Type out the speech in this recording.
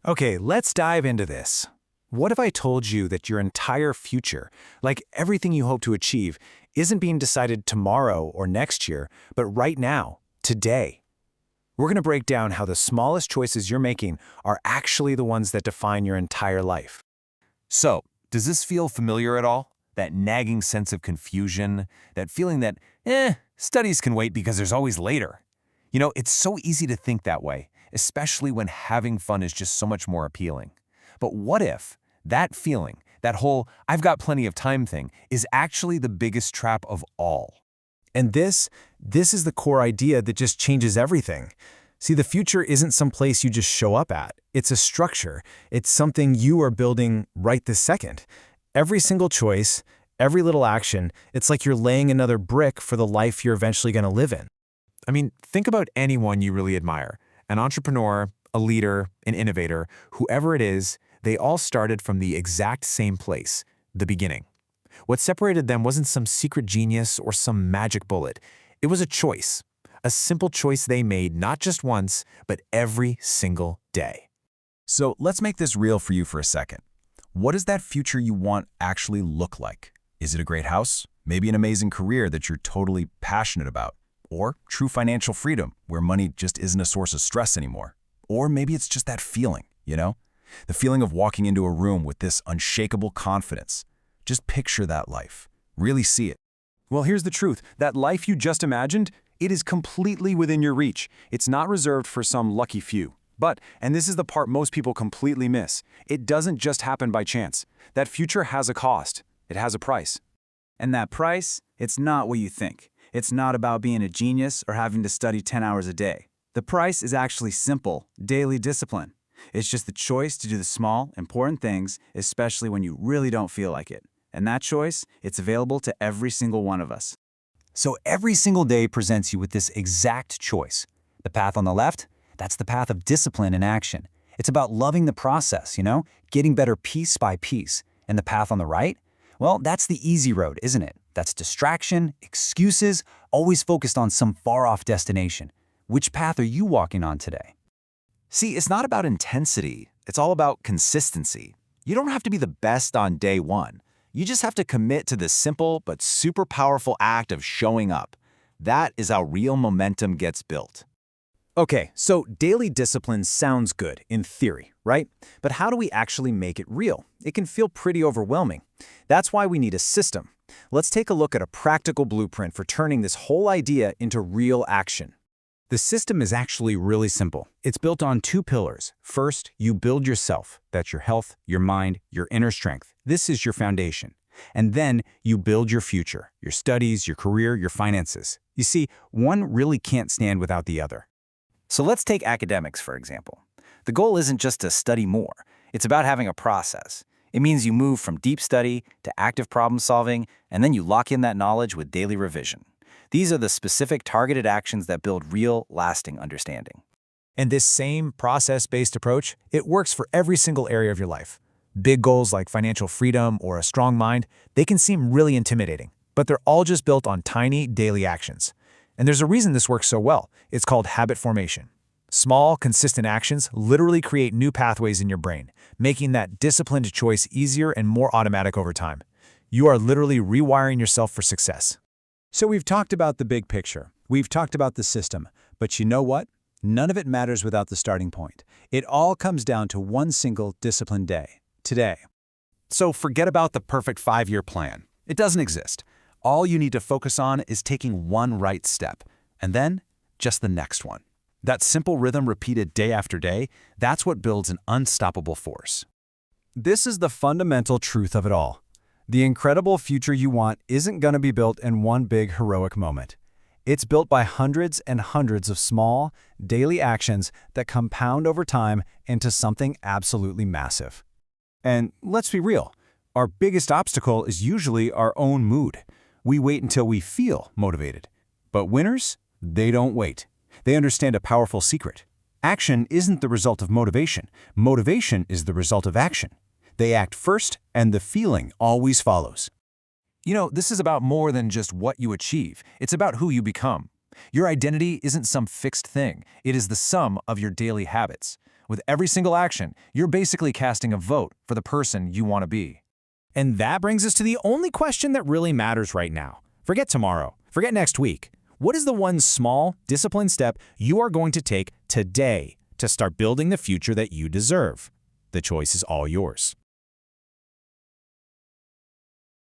Okay, let's dive into this. What if I told you that your entire future, like everything you hope to achieve, isn't being decided tomorrow or next year, but right now, today? We're going to break down how the smallest choices you're making are actually the ones that define your entire life. So, does this feel familiar at all? That nagging sense of confusion, that feeling that, studies can wait because there's always later. It's so easy to think that way, especially when having fun is just so much more appealing. But what if that feeling, that whole I've got plenty of time thing, is actually the biggest trap of all? And this is the core idea that just changes everything. See, the future isn't some place you just show up at. It's a structure. It's something you are building right this second. Every single choice, every little action, it's like you're laying another brick for the life you're eventually going to live in. I mean, think about anyone you really admire. An entrepreneur, a leader, an innovator, whoever it is, they all started from the exact same place, the beginning. What separated them wasn't some secret genius or some magic bullet. It was a choice, a simple choice they made not just once, but every single day. So let's make this real for you for a second. What does that future you want actually look like? Is it a great house? Maybe an amazing career that you're totally passionate about? Or true financial freedom, where money just isn't a source of stress anymore? Or maybe it's just that feeling, The feeling of walking into a room with this unshakable confidence. Just picture that life. Really see it. Well, here's the truth. That life you just imagined, it is completely within your reach. It's not reserved for some lucky few. But, and this is the part most people completely miss, it doesn't just happen by chance. That future has a cost. It has a price. And that price, it's not what you think. It's not about being a genius or having to study 10 hours a day. The price is actually simple, daily discipline. It's just the choice to do the small, important things, especially when you really don't feel like it. And that choice, it's available to every single one of us. So every single day presents you with this exact choice. The path on the left, that's the path of discipline and action. It's about loving the process, getting better piece by piece. And the path on the right, well, that's the easy road, isn't it? That's distraction, excuses, always focused on some far-off destination. Which path are you walking on today? See, it's not about intensity. It's all about consistency. You don't have to be the best on day one. You just have to commit to the simple but super powerful act of showing up. That is how real momentum gets built. Okay, so daily discipline sounds good in theory, right? But how do we actually make it real? It can feel pretty overwhelming. That's why we need a system. Let's take a look at a practical blueprint for turning this whole idea into real action. The system is actually really simple. It's built on two pillars. First, you build yourself. That's your health, your mind, your inner strength. This is your foundation. And then you build your future, your studies, your career, your finances. You see, one really can't stand without the other. So let's take academics, for example. The goal isn't just to study more. It's about having a process. It means you move from deep study to active problem solving, and then you lock in that knowledge with daily revision. These are the specific targeted actions that build real, lasting understanding. And this same process-based approach, it works for every single area of your life. Big goals like financial freedom or a strong mind, they can seem really intimidating, but they're all just built on tiny, daily actions. And there's a reason this works so well. It's called habit formation. Small, consistent actions literally create new pathways in your brain, making that disciplined choice easier and more automatic over time. You are literally rewiring yourself for success. So we've talked about the big picture. We've talked about the system. But you know what? None of it matters without the starting point. It all comes down to one single disciplined day, today. So forget about the perfect 5-year plan. It doesn't exist. All you need to focus on is taking one right step, and then just the next one. That simple rhythm repeated day after day, that's what builds an unstoppable force. This is the fundamental truth of it all. The incredible future you want isn't going to be built in one big heroic moment. It's built by hundreds and hundreds of small, daily actions that compound over time into something absolutely massive. And let's be real, our biggest obstacle is usually our own mood. We wait until we feel motivated. But winners, they don't wait. They understand a powerful secret. Action isn't the result of motivation. Motivation is the result of action. They act first, and the feeling always follows. This is about more than just what you achieve. It's about who you become. Your identity isn't some fixed thing. It is the sum of your daily habits. With every single action, you're basically casting a vote for the person you want to be. And that brings us to the only question that really matters right now. Forget tomorrow. Forget next week. What is the one small, disciplined step you are going to take today to start building the future that you deserve? The choice is all yours.